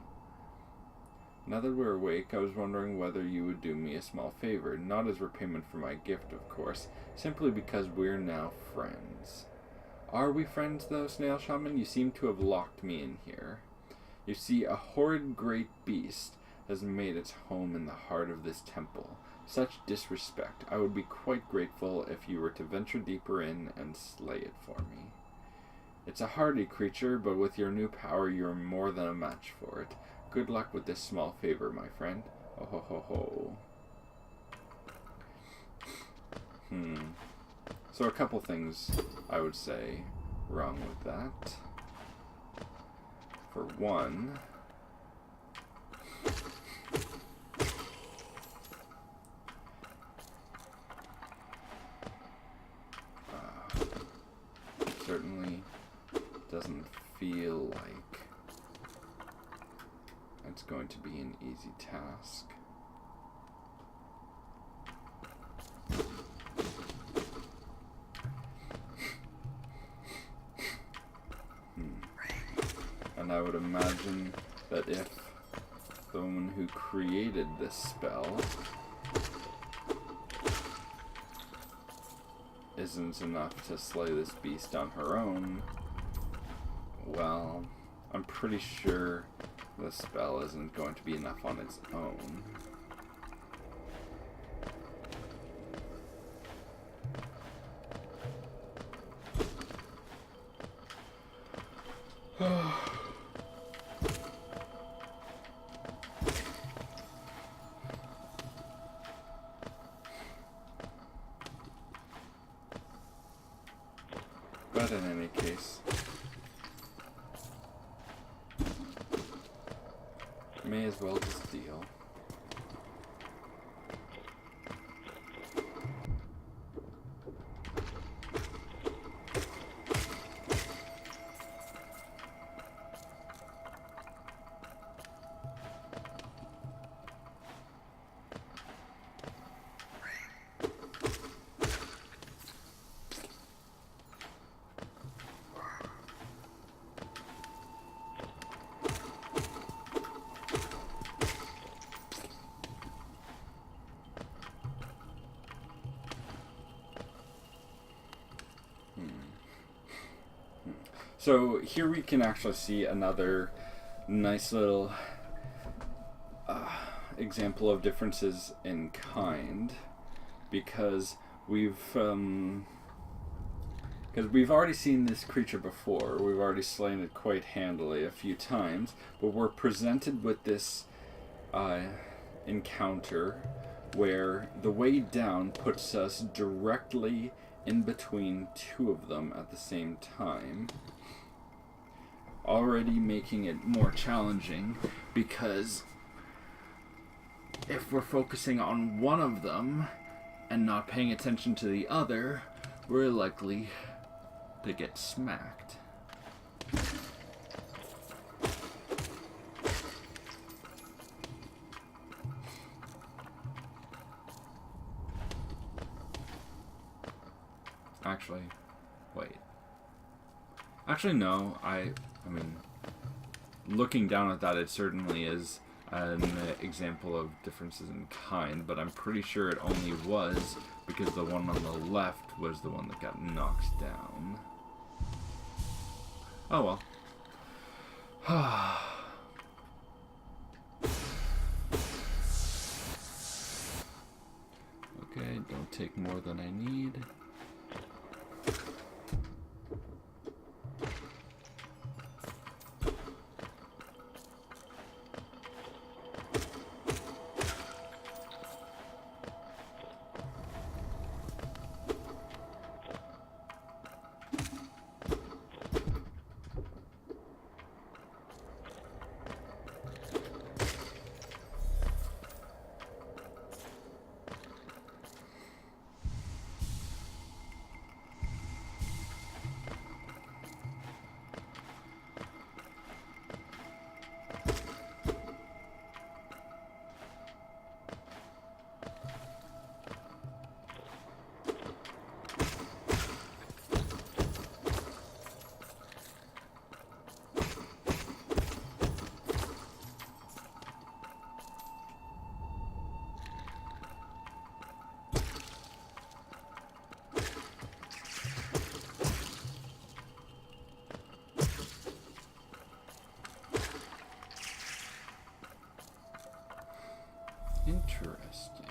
Now that we're awake, I was wondering whether you would do me a small favor. Not as repayment for my gift, of course. Simply because we're now friends. Are we friends, though, Snail Shaman? You seem to have locked me in here. You see, a horrid great beast has made its home in the heart of this temple. Such disrespect. I would be quite grateful if you were to venture deeper in and slay it for me. It's a hardy creature, but with your new power, you're more than a match for it. Good luck with this small favor, my friend. Oh ho ho ho. So a couple things I would say wrong with that. For one, certainly doesn't feel like it's going to be an easy task. And I would imagine that if the woman who created this spell isn't enough to slay this beast on her own, well, I'm pretty sure the spell isn't going to be enough on its own. But in any case, may as well just deal. So here we can actually see another nice little example of differences in kind, because we've because we've already seen this creature before. We've already slain it quite handily a few times, but we're presented with this encounter where the way down puts us directly in between two of them at the same time, already making it more challenging, because if we're focusing on one of them and not paying attention to the other, we're likely to get smacked. Actually, wait. Actually, no. I mean, looking down at that, it certainly is an example of differences in kind, but I'm pretty sure it only was because the one on the left was the one that got knocked down. Oh well. Okay, don't take more than I need. Interesting.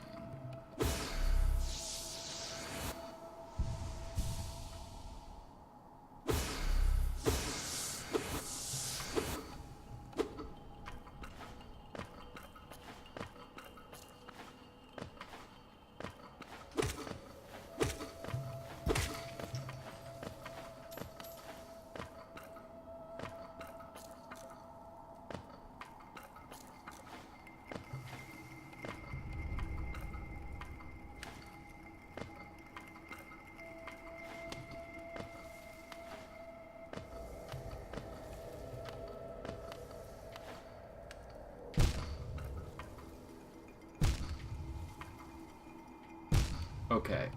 Okay.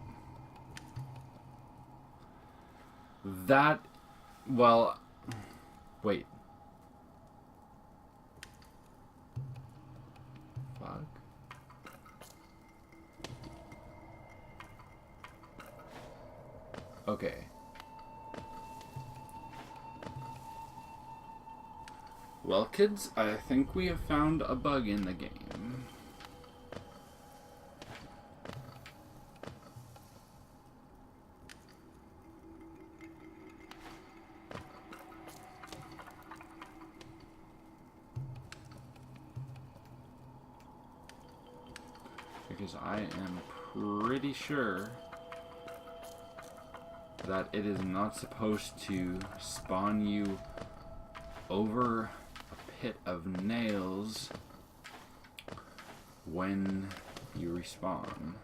That, well, wait. Fuck. Okay. Well, kids, I think we have found a bug in the game. Because I am pretty sure that it is not supposed to spawn you over a pit of nails when you respawn.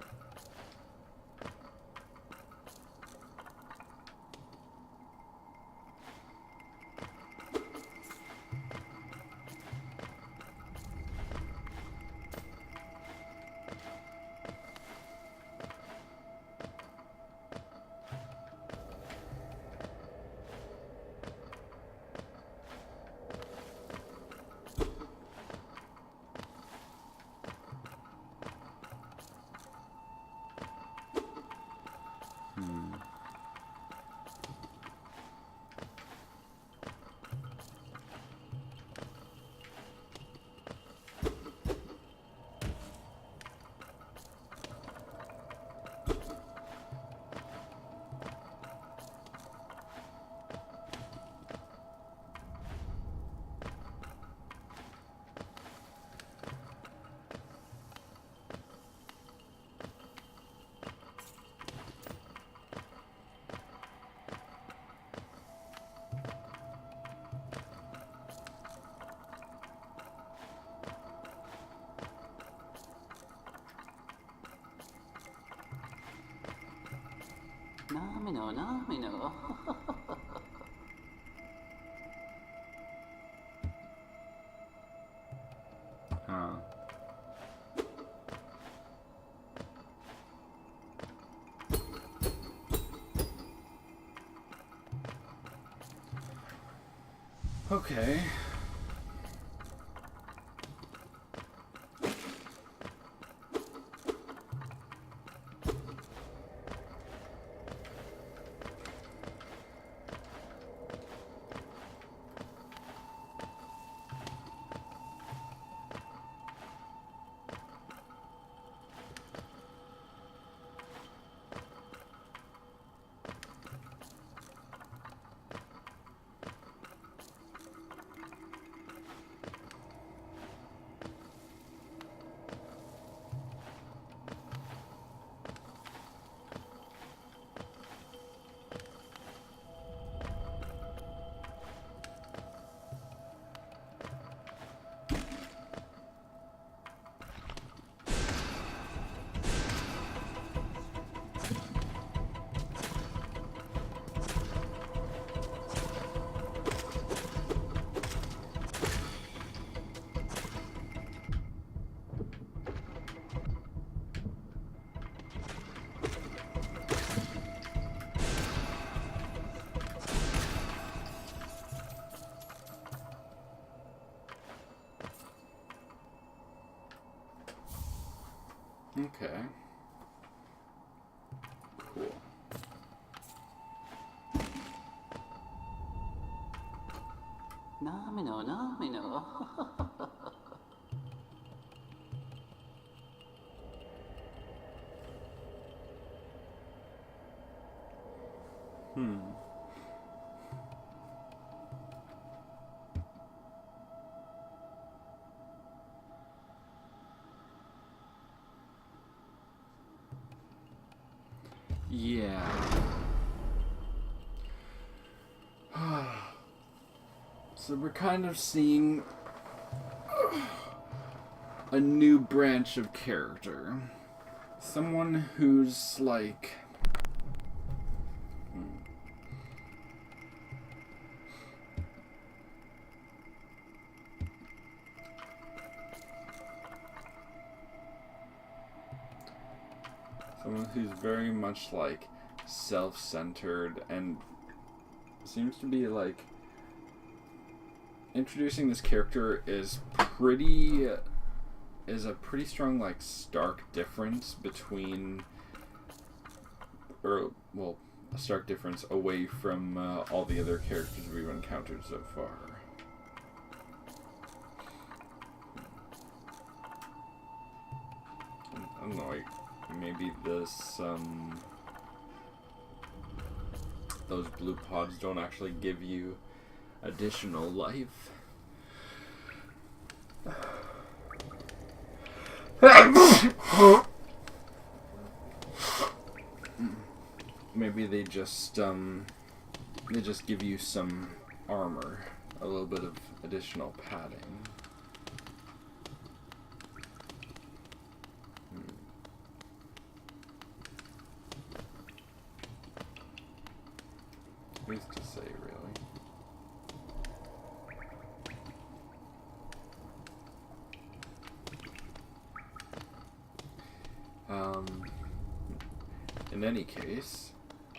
Namino, namino. Huh. Okay. Okay. Cool. Namino, namino. Hmm. Yeah. So we're kind of seeing a new branch of character. Someone who's like... Someone who's very much like self-centered and seems to be like... Introducing this character is a pretty strong, like, stark difference between, or, well, a stark difference away from all the other characters we've encountered so far. I don't know, like, maybe this, those blue pods don't actually give you additional life. Maybe they just give you some armor, a little bit of additional padding. Who's to say, really? In any case,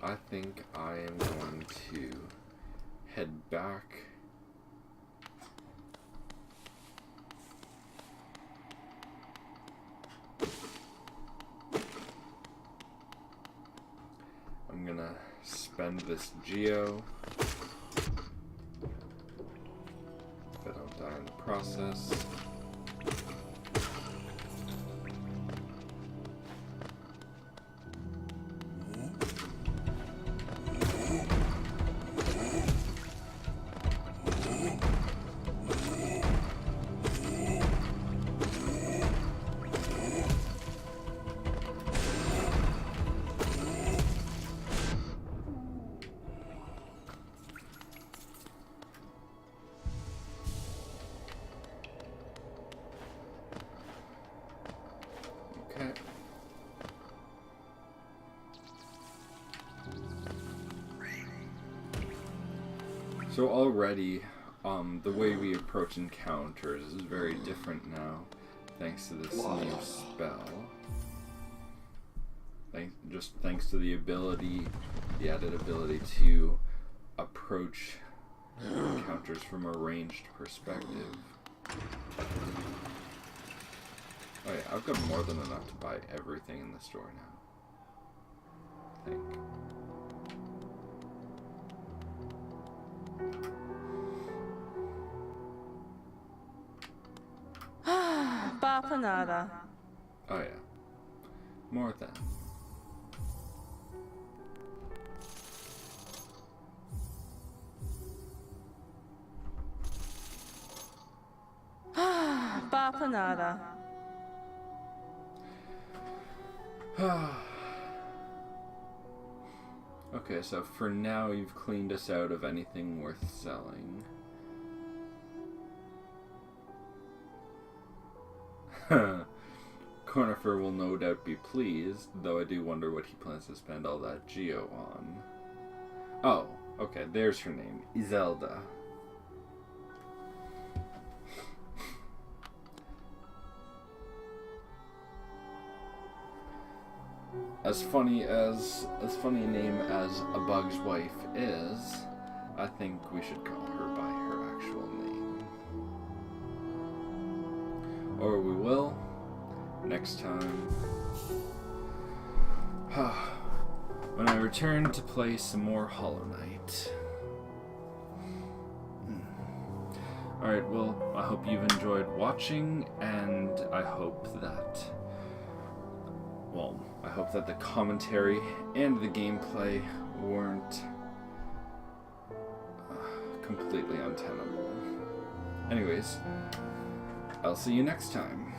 I think I am going to head back. I'm gonna spend this geo, if I don't die in the process. So already, the way we approach encounters is very different now, thanks to this new spell. Thanks to the added ability to approach encounters from a ranged perspective. Oh yeah, I've got more than enough to buy everything in the store now. I think. Bapanada. Oh yeah. More than. Bapanada. Okay, so for now you've cleaned us out of anything worth selling. Cornifer will no doubt be pleased, though I do wonder what he plans to spend all that geo on. Oh, okay, there's her name, Izelda. As funny a name as a bug's wife is, I think we should call her by her actual name. Or we will, next time, when I return to play some more Hollow Knight. Alright, well, I hope you've enjoyed watching, and I hope that the commentary and the gameplay weren't completely untenable. Anyways, I'll see you next time.